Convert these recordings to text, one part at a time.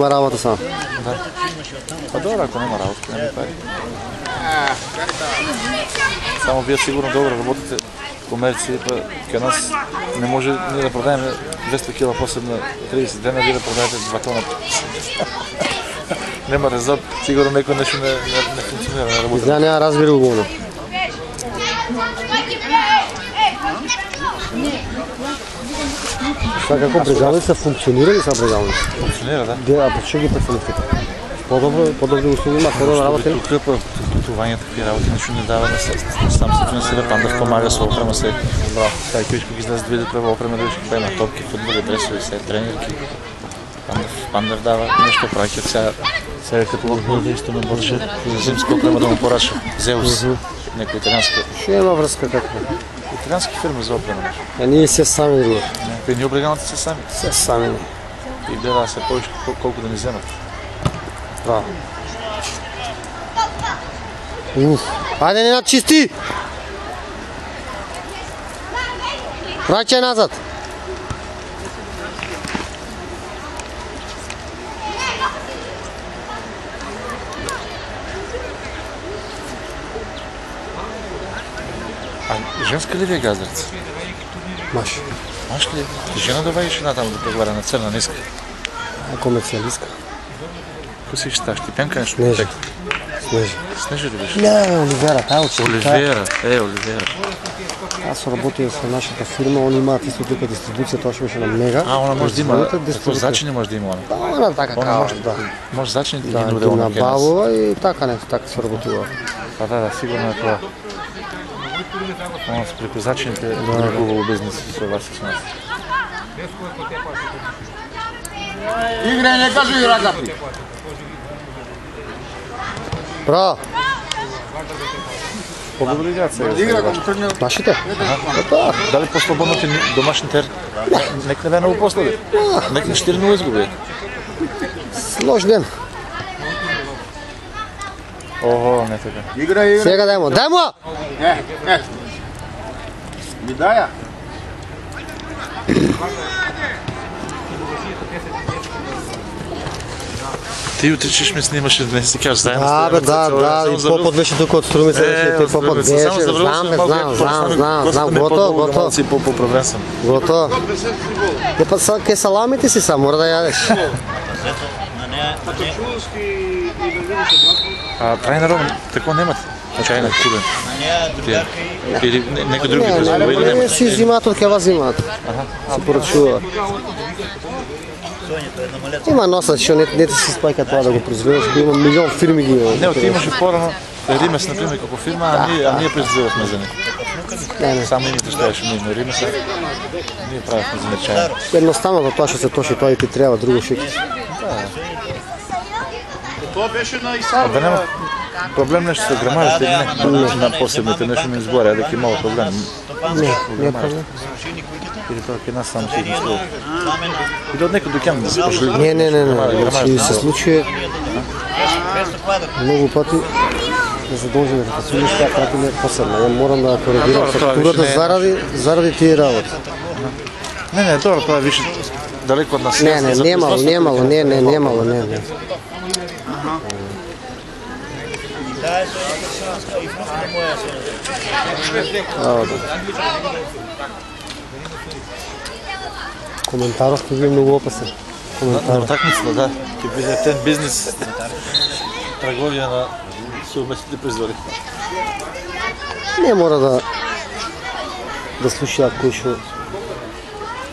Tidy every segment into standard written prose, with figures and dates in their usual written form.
работа само. Да. Па добре, ако няма работа, няма пари. Само вие сигурно добре работите комерции, па къде нас не може ние да продаем 200 кила после на 30 дена, вие да продаете 2 тона. Нема резон, сигурно некој нещо не функционира, не работи. Изгледа няма разбира уговно. Сега како брегалница функционира ли са брегалница? Функционира, да. А па што ги преценихте? По-добри услуги има, хора да работи? Тук пътувания, такива работи, нещо не дава на сам се финансира, Пандов помага с опрема се. Сега кючко ги излезе да видят права опрема, да ще има топки, футболи, дресови, тренерки. Пандов дава нещо пракет, сега като отбор исто ме бърже, зимска опрема да му пораша. Зеус, някой италианска. Ще има връзка какво? Италиански фирми за опрема. А ние се сами друго. При ние облеганата се сами. Се сами. И гледа се повече колко да ни вземат. Браво. Хайде, Ненад, чисти! Врачай назад! А женска ли ви е газдърца? Маш. Маш ли? Жена да и жена там да преговаря на църна ниска. Комерциалистка. Какво си щаш? Ти пенка нещо? Снежа. Снежа. Снежа ли беше? Не, Оливера, тая учи. Оливера, Оливера. Аз работя с нашата фирма, они имат исто тук дистрибуция, това ще беше на Мега. А, она може да има, какво зачини може да има она? Да, она така кава, да. Може зачините ги Да, нудела на на Кенес. Бавова и така не, така се работила. А да, сигурно е това. С припозачените е хубаво бизнес с вас с нас. Игре, не кажу и рагапи. Браво! По-добре играят сега. Игра, като тръгне. Нашите? Дали по-слабоните домашните нека не бе много по-слаби. Нека на 4-0 изгуби. Лош ден. Ого, не така. Игра. Сега дай му. Дай му! Ми дая. Ти утре ще ме снимаш и днес си кажеш заедно. Да, бе, да, и Попът беше тук от Струмица, и Попът беше, знам, готово. Си по-правен съм. Готово. Те път са ке саламите си са, мора да ядеш. Трайна рома, тако немат. Чайна кулен. Или некои други производители или Не, немат. си взимат от кева взимат. Си поръчува. Има носа, че не ти си спайка това да го произведеш, има милион фирми ги има. Не, ти имаше по-рано Римес, например, како фирма, а ние произведувахме за них. Само името ставаше ние Римеса, ние правихме за них чайна. Едноставно това ще се тоши, това и ти трябва друго шики. Това беше на Исар. Да няма проблем нещо с грамажите или не? На посебните нещо ми изгоря, дека имало проблем. Не е проблем. Или това е нас само си измислил. Или от некои докян да се пошли. Не. Ще се случи много пъти да задължим да се случи, тя прати не е посебна. Я морам да коригирам фактурата заради тия работи. Не, добро, това е виж далеко от нас. Немало. Коментаров ти ви много опасен. На уtakmicama, да. Ке биде тен бизнес трговија на съвместните производи. Не мора да слуша кој што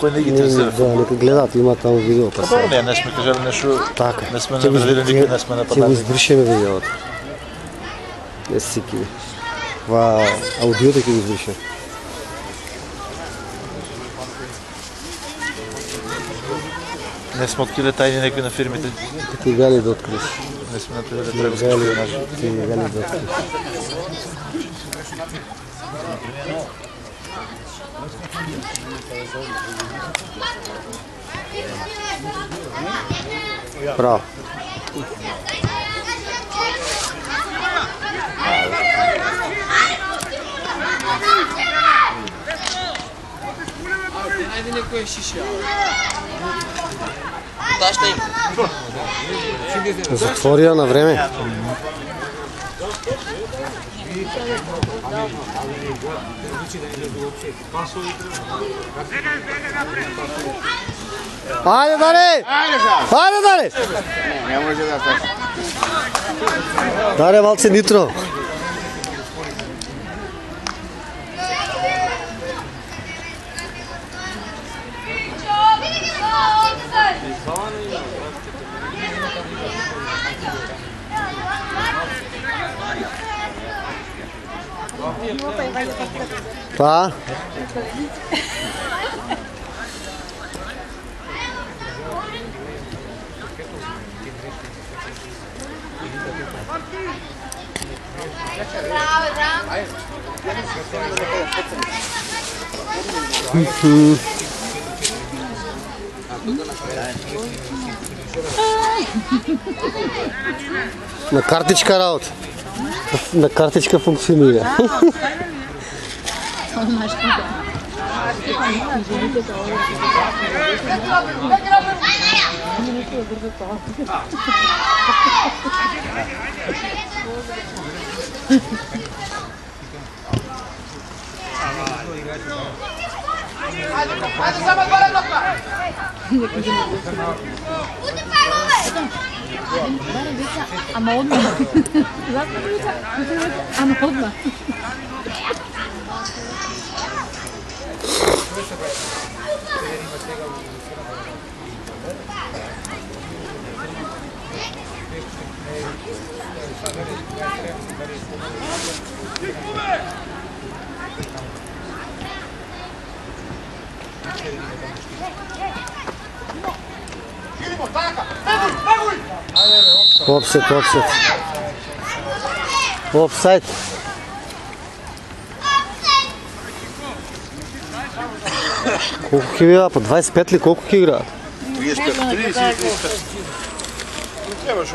Кој не ги интересира. Да, нека гледат, има там видео. Добро, не сме кажали нещо, не сме направили никой, не сме Ќе го нападали. избришеме видеото. Не си киви. Това аудиото ќе го избрише. Не сме открили тайни некои на фирмите. Ти гали да откриш. Не сме направили превозки шпионажи. Ти не гали да откриш. Браво. Айде некој шиша. Затворија на време. Ајде, Даре! Ајде, Даре! Не може да стане. Даре, малце нитро. Па? На картичка работа. На картичка функционира. Ама одма. Ама одма. Офсет. Офсайд. Колко ки бива? По 25 ли? Колко ки играат? 30.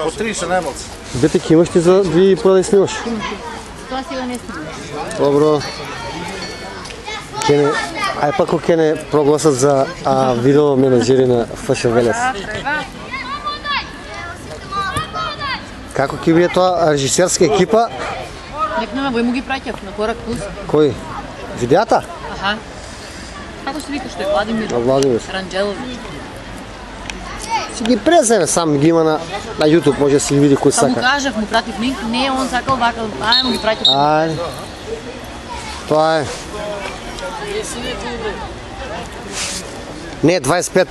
По 30 немалци. Бете ки имаш ти за да да снимаш? Тоа сега не снимаш. Добро. Ај пако ке не прогласат за видео менеджери на ФШ Велес. Како ки биде тоа режисерска екипа? Некнема вој му ги праќав на Корак Плюс. Кој? Видеата? Аха. Како се вика што е Владимир? Владимир. Ранџеловиќ. Си ги преземе сам, ги има на YouTube, може да си ги види кој Па му сака. кажав, му пратив линк, не, он сакал вакал, ај му ги праќав. Ајде. Тоа е. Не, 25.